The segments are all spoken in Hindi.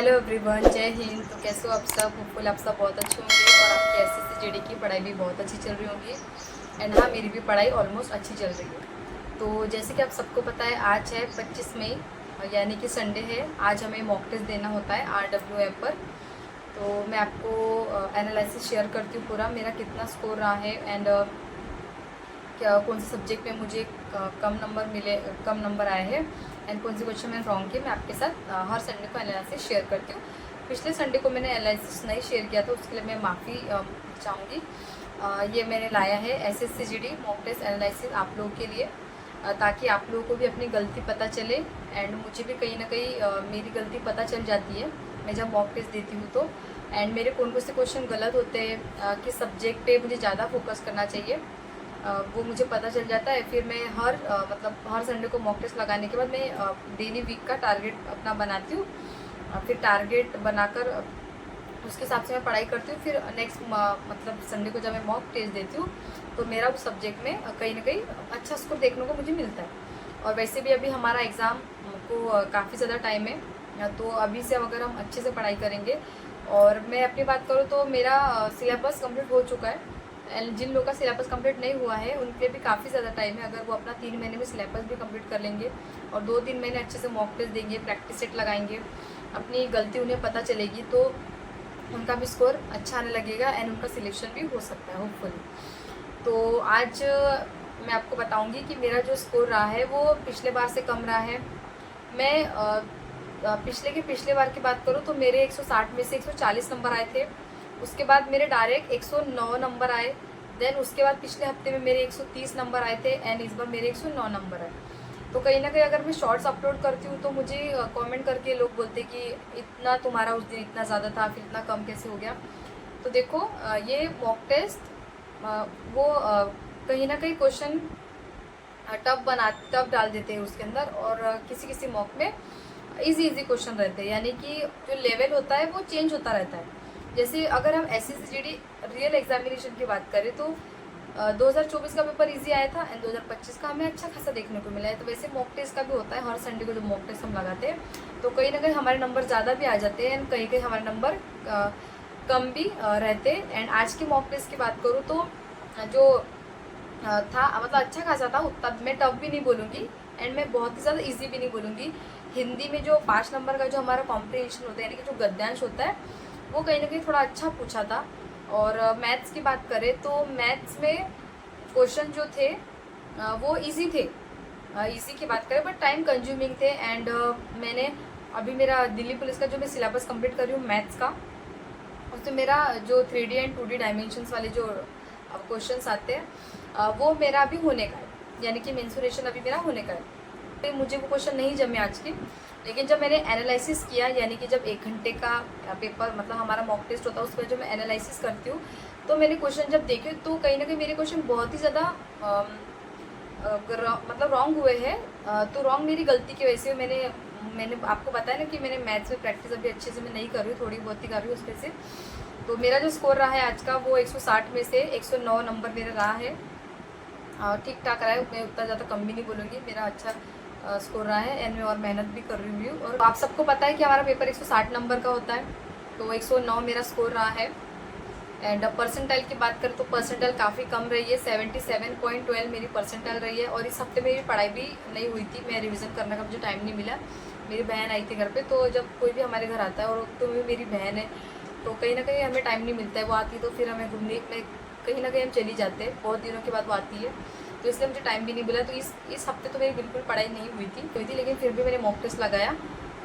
हेलो एवरीवन, जय हिंद। तो कैसे हो आप सब? होपफुल आप सब बहुत अच्छे होंगे और आपकी एसएससी जीडी की पढ़ाई भी बहुत अच्छी चल रही होंगी। एंड हाँ, मेरी भी पढ़ाई ऑलमोस्ट अच्छी चल रही है। तो जैसे कि आप सबको पता है, आज है 25 मई, यानी कि संडे है। आज हमें मॉक टेस्ट देना होता है RWM पर। तो मैं आपको एनालिसिस शेयर करती हूँ पूरा, मेरा कितना स्कोर रहा है एंड क्या कौन से सब्जेक्ट में मुझे कम नंबर आए हैं एंड कौन से क्वेश्चन मैंने रॉन्ग किए। मैं आपके साथ हर संडे को एनालिसिस शेयर करती हूँ। पिछले संडे को मैंने एनालिसिस नहीं शेयर किया था, उसके लिए मैं माफ़ी चाहूँगी। ये मैंने लाया है SSC GD mock test analysis आप लोगों के लिए, ताकि आप लोगों को भी अपनी गलती पता चले एंड मुझे भी कहीं ना कहीं मेरी गलती पता चल जाती है मैं जब मॉक टेस्ट देती हूँ तो। एंड मेरे कौन कौन से क्वेश्चन गलत होते हैं, किस सब्जेक्ट पे मुझे ज़्यादा फोकस करना चाहिए, वो मुझे पता चल जाता है। फिर मैं हर संडे को मॉक टेस्ट लगाने के बाद मैं डेली वीक का टारगेट अपना बनाती हूँ। फिर टारगेट बनाकर उसके हिसाब से मैं पढ़ाई करती हूँ। फिर नेक्स्ट संडे को जब मैं मॉक टेस्ट देती हूँ तो मेरा उस सब्जेक्ट में कहीं ना कहीं अच्छा स्कोर देखने को मुझे मिलता है। और वैसे भी अभी हमारा एग्ज़ाम को काफ़ी ज़्यादा टाइम है, तो अभी से अगर हम अच्छे से पढ़ाई करेंगे। और मैं अपनी बात करूँ तो मेरा सिलेबस कंप्लीट हो चुका है एंड जिन लोगों का सिलेबस कंप्लीट नहीं हुआ है उनके लिए भी काफ़ी ज़्यादा टाइम है। अगर वो अपना 3 महीने में सिलेबस भी कंप्लीट कर लेंगे और 2-3 महीने अच्छे से मॉक टेस्ट देंगे, प्रैक्टिस सेट लगाएंगे, अपनी गलती उन्हें पता चलेगी, तो उनका भी स्कोर अच्छा आने लगेगा एंड उनका सिलेक्शन भी हो सकता है होपफुली। तो आज मैं आपको बताऊंगी कि मेरा जो स्कोर रहा है वो पिछले बार से कम रहा है। मैं पिछले बार की बात करूँ तो मेरे 160 में से 140 नंबर आए थे। उसके बाद मेरे डायरेक्ट 109 नंबर आए। देन उसके बाद पिछले हफ्ते में मेरे 130 नंबर आए थे एंड इस बार मेरे 109 नंबर आए। तो कहीं ना कहीं अगर मैं शॉर्ट्स अपलोड करती हूँ तो मुझे कमेंट करके लोग बोलते कि इतना तुम्हारा उस दिन इतना ज़्यादा था, फिर इतना कम कैसे हो गया। तो देखो, ये मॉक टेस्ट वो कहीं ना कहीं क्वेश्चन टफ डाल देते हैं उसके अंदर, और किसी किसी मॉक में इजी क्वेश्चन रहते हैं, यानी कि जो लेवल होता है वो चेंज होता रहता है। जैसे अगर हम SSC GD रियल एग्जामिनेशन की बात करें तो 2024 का पेपर इजी आया था एंड 2025 का हमें अच्छा खासा देखने को मिला है। तो वैसे मॉक टेस्ट का भी होता है, हर संडे को जो मॉक टेस्ट हम लगाते हैं तो कहीं ना कहीं हमारे नंबर ज़्यादा भी आ जाते हैं एंड कहीं कहीं हमारे नंबर कम भी रहते हैं। एंड आज की मॉक टेस्ट की बात करूँ तो जो था अच्छा खासा था, उतना मैं टफ भी नहीं बोलूँगी एंड मैं बहुत ही ज़्यादा ईजी भी नहीं बोलूँगी। हिंदी में जो 5 नंबर का जो हमारा कॉम्प्रिहेंशन होता है, यानी कि जो गद्यांश होता है, वो कहीं ना कहीं थोड़ा अच्छा पूछा था। और मैथ्स की बात करें तो मैथ्स में क्वेश्चन जो थे वो इजी थे। इजी की बात करें बट टाइम कंज्यूमिंग थे। एंड मैंने अभी मेरा दिल्ली पुलिस का जो मैं सिलेबस कंप्लीट कर रही हूँ मैथ्स का, उसमें मेरा जो 3D एंड 2D डायमेंशंस वाले जो क्वेश्चंस आते हैं वो मेरा अभी होने का है, यानी कि मेंसुरेशन अभी मेरा होने का है। मुझे वो क्वेश्चन नहीं जमे आज के, लेकिन जब मैंने एनालिसिस किया, यानी कि जब 1 घंटे का पेपर हमारा मॉक टेस्ट होता है, उस पर जो मैं एनालिसिस करती हूँ तो मैंने क्वेश्चन जब देखे तो कहीं ना कहीं मेरे क्वेश्चन बहुत ही ज़्यादा रॉन्ग हुए हैं। तो रॉन्ग मेरी गलती की वजह से मैंने आपको बताया ना कि मैंने मैथ्स में प्रैक्टिस अभी अच्छे से मैं नहीं कर रही हूँ, थोड़ी बहुत ही कर रही हूँ उसमें से। तो मेरा जो स्कोर रहा है आज का वो 160 में से 109 नंबर मेरा रहा है। ठीक ठाक रहा है, मैं उतना ज़्यादा कम भी नहीं बोलूँगी, मेरा अच्छा स्कोर रहा है एंड मैं और मेहनत भी कर रही हूँ। और आप सबको पता है कि हमारा पेपर 160 नंबर का होता है, तो 109 मेरा स्कोर रहा है। एंड परसेंटाइल की बात करें तो परसेंटाइल काफ़ी कम रही है, 77.12 मेरी परसेंटाइल रही है। और इस हफ्ते मेरी पढ़ाई भी नहीं हुई थी, मैं रिवीजन करने का मुझे टाइम नहीं मिला। मेरी बहन आई थी घर पे, तो जब कोई भी हमारे घर आता है और तो मेरी बहन है तो कहीं ना कहीं हमें टाइम नहीं मिलता है। वो आती है तो फिर हमें घूमने में कहीं ना कहीं हम चली जाते हैं, बहुत दिनों के बाद वो आती है, तो इसलिए मुझे टाइम भी नहीं मिला। तो इस हफ्ते तो मेरी बिल्कुल पढ़ाई नहीं हुई थी, लेकिन फिर भी मैंने मॉक टेस्ट लगाया।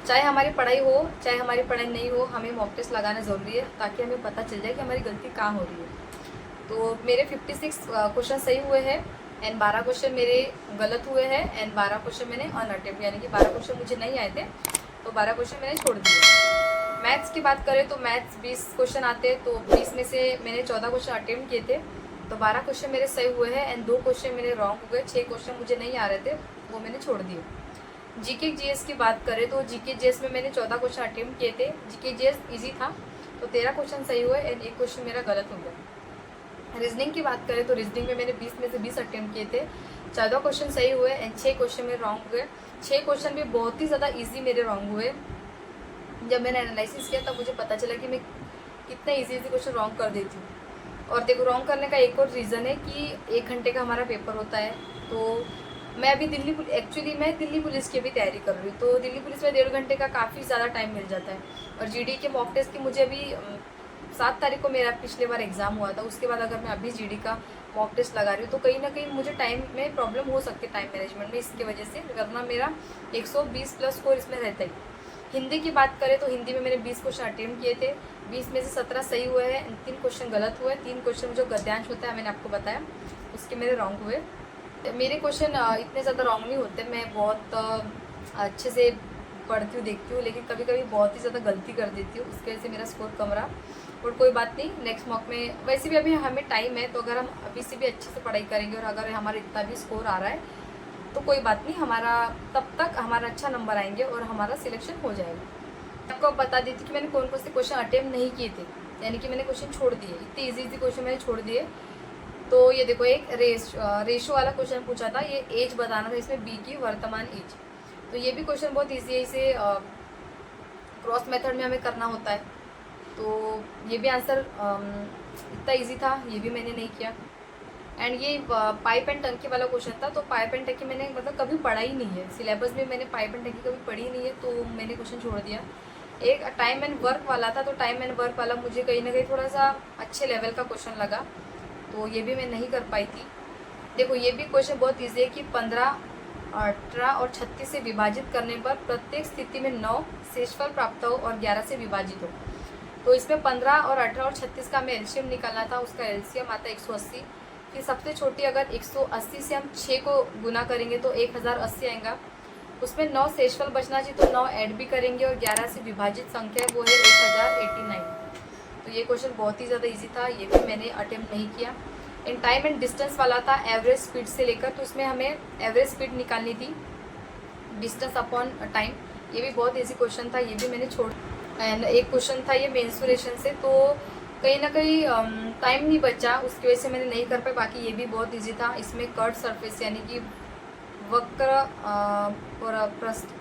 चाहे हमारी पढ़ाई हो चाहे हमारी पढ़ाई नहीं हो, हमें मॉक टेस्ट लगाना ज़रूरी है ताकि हमें पता चल जाए कि हमारी गलती कहाँ हो रही है। तो मेरे 56 क्वेश्चन सही हुए हैं एंड 12 क्वेश्चन मेरे गलत हुए हैं एंड 12 क्वेश्चन मैंने अनअटेम्प्ट, यानी कि 12 क्वेश्चन मुझे नहीं आए थे तो 12 क्वेश्चन मैंने छोड़ दिए। मैथ्स की बात करें तो मैथ्स 20 क्वेश्चन आते हैं, तो 20 में से मैंने 14 क्वेश्चन अटेम्प्ट किए थे, तो 12 क्वेश्चन मेरे सही हुए हैं एंड 2 क्वेश्चन मेरे रॉन्ग हो गए। 6 क्वेश्चन मुझे नहीं आ रहे थे, वो मैंने छोड़ दिए। GK GS की बात करें तो GK GS में मैंने 14 क्वेश्चन अटेम्प्ट किए थे। GK GS ईजी था तो 13 क्वेश्चन सही हुए एंड 1 क्वेश्चन मेरा गलत हो गया। रीजनिंग की बात करें तो रीजनिंग में मैंने 20 में से 20 अटेम्प्ट किए थे, 14 क्वेश्चन सही हुए एंड 6 क्वेश्चन मेरे रॉन्ग हुए। 6 क्वेश्चन भी बहुत ही ज़्यादा ईजी मेरे रॉन्ग हुए। जब मैंने एनालिसिस किया तब मुझे पता चला कि मैं कितना इजी क्वेश्चन रॉन्ग कर देती हूँ। और देखो रॉन्ग करने का एक और रीज़न है कि 1 घंटे का हमारा पेपर होता है। तो मैं अभी मैं दिल्ली पुलिस की भी तैयारी कर रही हूँ। तो दिल्ली पुलिस में 1.5 घंटे का काफ़ी ज़्यादा टाइम मिल जाता है। और जीडी के मॉक टेस्ट की मुझे अभी 7 तारीख को मेरा पिछले बार एग्ज़ाम हुआ था। उसके बाद अगर मैं अभी जीडी का मॉक टेस्ट लगा रही हूँ तो कहीं ना कहीं मुझे टाइम में प्रॉब्लम हो सकती है, टाइम मैनेजमेंट में। इसकी वजह से वरना मेरा 120 प्लस स्कोर इसमें रहता ही। हिंदी की बात करें तो हिंदी में मैंने 20 क्वेश्चन अटेम्प्ट किए थे। 20 में से 17 सही हुए हैं, 3 क्वेश्चन गलत हुए। 3 क्वेश्चन जो गद्यांश होता है मैंने आपको बताया उसके मेरे रॉन्ग हुए। मेरे क्वेश्चन इतने ज़्यादा रॉन्ग नहीं होते, मैं बहुत अच्छे से पढ़ती हूँ, देखती हूँ, लेकिन कभी कभी बहुत ही ज़्यादा गलती कर देती हूँ। उसकी वजह से मेरा स्कोर कम रहा। और कोई बात नहीं, नेक्स्ट मॉक में वैसे भी अभी हमें टाइम है, तो अगर हम अभी से भी अच्छे से पढ़ाई करेंगे और अगर हमारा इतना भी स्कोर आ रहा है तो कोई बात नहीं, हमारा तब तक हमारा अच्छा नंबर आएंगे और हमारा सिलेक्शन हो जाएगा। आपको बता देती कि मैंने कौन कौन से क्वेश्चन अटेम्प्ट नहीं किए थे, यानी कि मैंने क्वेश्चन छोड़ दिए। इतने इजी क्वेश्चन मैंने छोड़ दिए। तो ये देखो, एक रेशो वाला क्वेश्चन पूछा था, ये एज बताना था, इसमें बी की वर्तमान एज। तो ये भी क्वेश्चन बहुत ईजी है, इसे क्रॉस मेथड में हमें करना होता है। तो ये भी आंसर इतना इजी था, ये भी मैंने नहीं किया। एंड ये पाइप एंड टंकी वाला क्वेश्चन था। तो पाइप एंड टंकी मैंने मतलब कभी पढ़ा ही नहीं है, सिलेबस में मैंने पाइप एंड टंकी कभी पढ़ी नहीं है, तो मैंने क्वेश्चन छोड़ दिया। एक टाइम एंड वर्क वाला था, तो टाइम एंड वर्क वाला मुझे कहीं ना कहीं थोड़ा सा अच्छे लेवल का क्वेश्चन लगा, तो ये भी मैं नहीं कर पाई थी। देखो ये भी क्वेश्चन बहुत ईजी है कि 15, 18 और 36 से विभाजित करने पर प्रत्येक स्थिति में 9 शेषफल प्राप्त हो और 11 से विभाजित हो। तो इसमें 15 और 18 और 36 का हमें एलसीएम निकालना था। उसका एलसीएम आता है 180। फिर सबसे छोटी अगर 180 से हम 6 को गुना करेंगे तो 1080 आएगा। उसमें 9 शेषफल बचना चाहिए, तो 9 ऐड भी करेंगे और 11 से विभाजित संख्या है वो है 1089। तो ये क्वेश्चन बहुत ही ज़्यादा इजी था, ये भी मैंने अटेम्प्ट नहीं किया। इन टाइम एंड डिस्टेंस वाला था एवरेज स्पीड से लेकर, तो इसमें हमें एवरेज स्पीड निकालनी थी डिस्टेंस अपॉन टाइम। ये भी बहुत इजी क्वेश्चन था, ये भी मैंने छोड़। एंड एक क्वेश्चन था ये मेंस्ट्रुएशन से, तो कहीं ना कहीं टाइम नहीं बचा, उसकी वजह से मैंने नहीं कर पाई। बाकी ये भी बहुत इजी था। इसमें कर्व सरफेस यानी कि वक्र और पृष्ठ,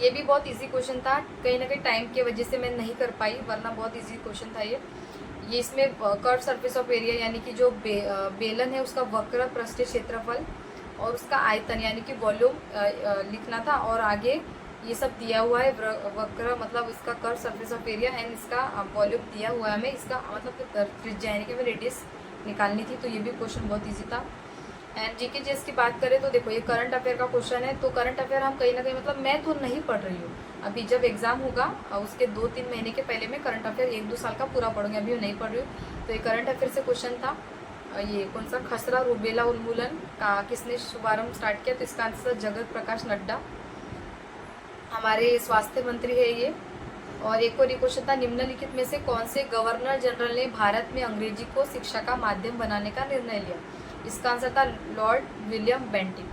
ये भी बहुत इजी क्वेश्चन था। कहीं ना कहीं टाइम की वजह से मैं नहीं कर पाई, वरना बहुत इजी क्वेश्चन था ये। इसमें कर्व सरफेस ऑफ एरिया यानी कि जो बेलन है उसका वक्र पृष्ठीय क्षेत्रफल और उसका आयतन यानी कि वॉल्यूम लिखना था। और आगे ये सब दिया हुआ है, वक्र मतलब इसका curve surface of area and इसका वॉल्यूम दिया हुआ है हमें, इसका मतलब त्रिज्या यानी कि हमें रेडियस निकालनी थी। तो ये भी क्वेश्चन बहुत ईजी था। एंड जीके जीएस की बात करें तो देखो ये करंट अफेयर का क्वेश्चन है। तो करंट अफेयर हम कहीं ना कहीं मतलब मैं तो नहीं पढ़ रही हूँ, अभी जब एग्जाम होगा उसके 2-3 महीने के पहले मैं करंट अफेयर 1-2 साल का पूरा पढ़ूंगी, अभी नहीं पढ़ रही हूँ। तो ये करंट अफेयर से क्वेश्चन था, ये कौन सा खसरा रूबेला उन्मूलन का किसने शुभारंभ स्टार्ट किया? तो इसका आंसर जगत प्रकाश नड्डा, हमारे स्वास्थ्य मंत्री है ये। और एक और क्वेश्चन था, निम्नलिखित में से कौन से गवर्नर जनरल ने भारत में अंग्रेजी को शिक्षा का माध्यम बनाने का निर्णय लिया? इसका आंसर था लॉर्ड विलियम बेंटिक।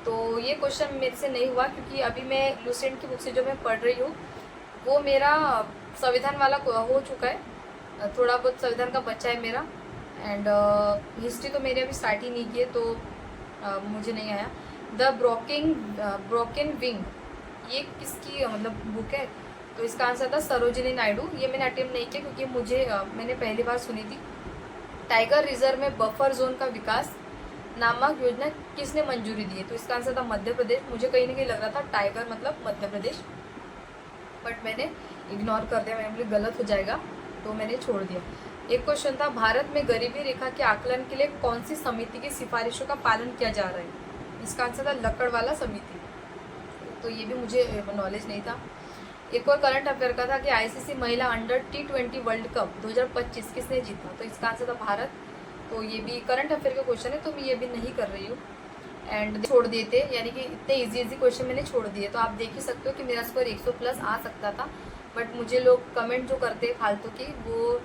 तो ये क्वेश्चन मेरे से नहीं हुआ क्योंकि अभी मैं लुसेंट की बुक से जो मैं पढ़ रही हूँ वो मेरा संविधान वाला हो चुका है, थोड़ा बहुत संविधान का बच्चा है मेरा। एंड हिस्ट्री तो मेरे अभी स्टार्ट ही नहीं किए, तो मुझे नहीं आया। द ब्रोकन विंग, ये किसकी मतलब बुक है? तो इसका आंसर था सरोजिनी नायडू। ये मैंने अटेम्प्ट नहीं किया क्योंकि मुझे मैंने पहली बार सुनी थी। टाइगर रिजर्व में बफर जोन का विकास नामक योजना किसने मंजूरी दी है? तो इसका आंसर था मध्य प्रदेश। मुझे कहीं ना कहीं लग रहा था टाइगर मतलब मध्य प्रदेश, बट मैंने इग्नोर कर दिया, मैंने बोली गलत हो जाएगा, तो मैंने छोड़ दिया। एक क्वेश्चन था, भारत में गरीबी रेखा के आकलन के लिए कौन सी समिति की सिफारिशों का पालन किया जा रहा है? इसका आंसर था लकड़वाला समिति। तो ये भी मुझे नॉलेज नहीं था। एक और करंट अफेयर का था कि आईसीसी महिला अंडर T20 वर्ल्ड कप 2025 किसने जीता? तो इसका आंसर था भारत। तो ये भी करंट अफेयर का क्वेश्चन है, तो मैं ये भी नहीं कर रही हूँ। एंड छोड़ दिए थे, यानी कि इतने इजी क्वेश्चन मैंने छोड़ दिए। तो आप देख ही सकते हो कि मेरा स्कोर 100 प्लस आ सकता था, बट मुझे लोग कमेंट जो करते हैं फालतू की, वो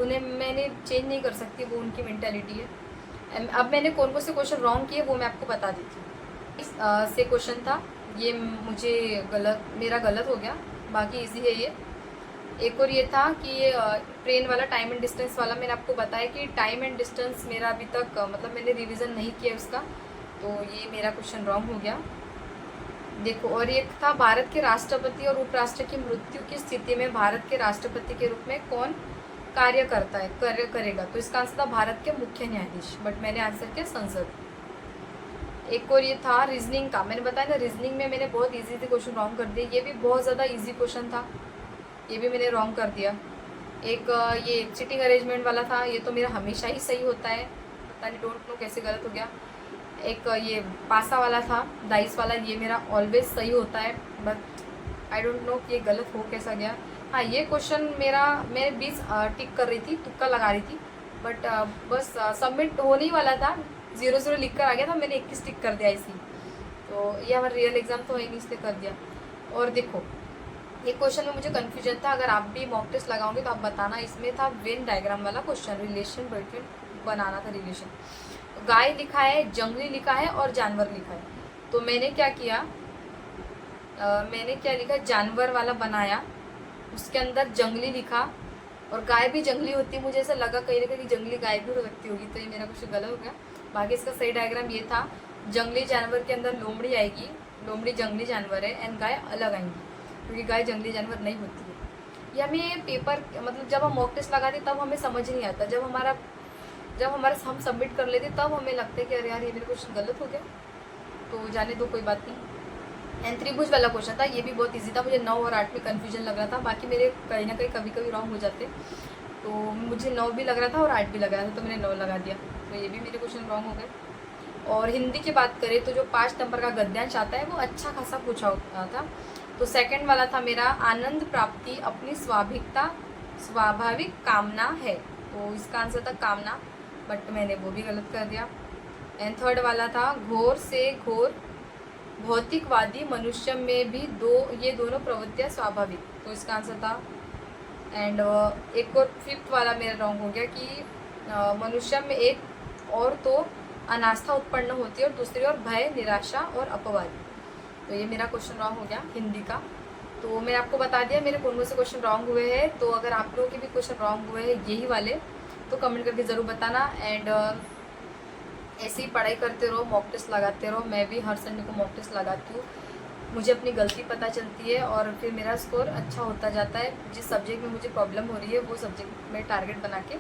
उन्हें मैंने चेंज नहीं कर सकती, वो उनकी मेंटालिटी है। अब मैंने कौन कौन से क्वेश्चन रॉन्ग किए वो मैं आपको बता देती हूँ। इस से क्वेश्चन था, ये मुझे मेरा गलत हो गया, बाकी इजी है ये। एक और ये था कि ट्रेन वाला टाइम एंड डिस्टेंस वाला मैंने आपको बताया कि टाइम एंड डिस्टेंस मेरा अभी तक मतलब मैंने रिवीजन नहीं किया उसका, तो ये मेरा क्वेश्चन रॉन्ग हो गया। देखो, और ये था भारत के राष्ट्रपति और उपराष्ट्रपति की मृत्यु की स्थिति में भारत के राष्ट्रपति के रूप में कौन कार्य करता है, कार्य करेगा। तो इसका आंसर था भारत के मुख्य न्यायाधीश, बट मैंने आंसर किया संसद। एक और ये था रीजनिंग का, मैंने बताया ना रीजनिंग में मैंने बहुत इजी थे क्वेश्चन रॉन्ग कर दिए, ये भी बहुत ज़्यादा इजी क्वेश्चन था, ये भी मैंने रॉन्ग कर दिया। एक ये सिटिंग अरेंजमेंट वाला था, ये तो मेरा हमेशा ही सही होता है, पता नहीं डोंट नो कैसे गलत हो गया। एक ये पासा वाला था, डाइस वाला, ये मेरा ऑलवेज सही होता है, बट आई डोंट नो कि ये गलत हो कैसा गया। हाँ, ये क्वेश्चन मेरा मैं 20 टिक कर रही थी, तुक्का लगा रही थी, बट बस सबमिट होने ही वाला था, 0-0 लिख कर आ गया था, मैंने 21 टिक कर दिया इसी। तो ये हमारा रियल एग्जाम तो है नहीं, इसलिए कर दिया। और देखो, ये क्वेश्चन में मुझे कन्फ्यूजन था, अगर आप भी मॉक टेस्ट लगाओगे तो आप बताना। इसमें था वेन डायग्राम वाला क्वेश्चन, रिलेशन बिटवीन बनाना था, रिलेशन। गाय लिखा है, जंगली लिखा है और जानवर लिखा है, तो मैंने क्या किया, मैंने क्या लिखा, जानवर वाला बनाया, उसके अंदर जंगली लिखा, और गाय भी जंगली होती है, मुझे ऐसा लगा कहीं ना कहीं जंगली गाय भी हो सकती होगी, तो ये मेरा कुछ गलत हो गया। बाकी इसका सही डायग्राम ये था, जंगली जानवर के अंदर लोमड़ी आएगी, लोमड़ी जंगली जानवर है, एंड गाय अलग आएंगी, क्योंकि गाय जंगली जानवर नहीं होती है। ये हमें पेपर मतलब जब हम मॉक टेस्ट लगाते तब हमें समझ नहीं आता, जब हमारा हम सबमिट कर लेते तब हमें लगता है कि अरे यार ये मेरे कुछ गलत हो गया, तो जाने दो, कोई बात नहीं। एंड त्रिभुज वाला क्वेश्चन था, ये भी बहुत इजी था, मुझे 9 और 8 में कन्फ्यूजन लग रहा था, बाकी मेरे कहीं ना कहीं कभी कभी रॉन्ग हो जाते, तो मुझे 9 भी लग रहा था और 8 भी लग रहा था, तो मैंने 9 लगा दिया, तो ये भी मेरे क्वेश्चन रॉन्ग हो गए। और हिंदी की बात करें तो जो 5 नंबर का गद्यांश आता है वो अच्छा खासा पूछा होता था। तो सेकंड वाला था मेरा, आनंद प्राप्ति अपनी स्वाभाविक कामना है, तो इसका आंसर था कामना, बट मैंने वो भी गलत कर दिया। एंड थर्ड वाला था, घोर से घोर भौतिकवादी मनुष्य में भी ये दोनों प्रवृत्तियाँ स्वाभाविक, तो इसका आंसर था। एंड एक और फिफ्थ वाला मेरा रॉन्ग हो गया कि मनुष्य में एक और तो अनास्था उत्पन्न होती है और दूसरी ओर भय, निराशा और अपवाद, तो ये मेरा क्वेश्चन रॉन्ग हो गया हिंदी का। तो मैंने आपको बता दिया मेरे कौन कौन से क्वेश्चन रॉन्ग हुए हैं, तो अगर आप लोगों के भी क्वेश्चन रॉन्ग हुए हैं यही वाले, तो कमेंट करके ज़रूर बताना। एंड ऐसे ही पढ़ाई करते रहो, मॉक टेस्ट लगाते रहो, मैं भी हर संडे को मॉक टेस्ट लगाती हूँ, मुझे अपनी गलती पता चलती है और फिर मेरा स्कोर अच्छा होता जाता है। जिस सब्जेक्ट में मुझे प्रॉब्लम हो रही है वो सब्जेक्ट में टारगेट बना के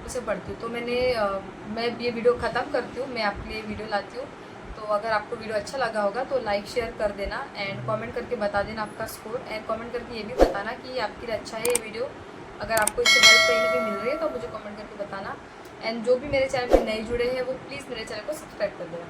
उसे पढ़ती हूँ। तो मैं ये वीडियो ख़त्म करती हूँ, मैं आपके लिए वीडियो लाती हूँ। तो अगर आपको वीडियो अच्छा लगा होगा तो लाइक शेयर कर देना, एंड कमेंट करके बता देना आपका स्कोर, एंड कमेंट करके ये भी बताना कि आपके लिए अच्छा है ये वीडियो। अगर आपको इससे हेल्प कहीं ना कहीं मिल रही है तो मुझे कमेंट करके बताना। एंड जो भी मेरे चैनल पे नए जुड़े हैं वो प्लीज़ मेरे चैनल को सब्सक्राइब कर देना।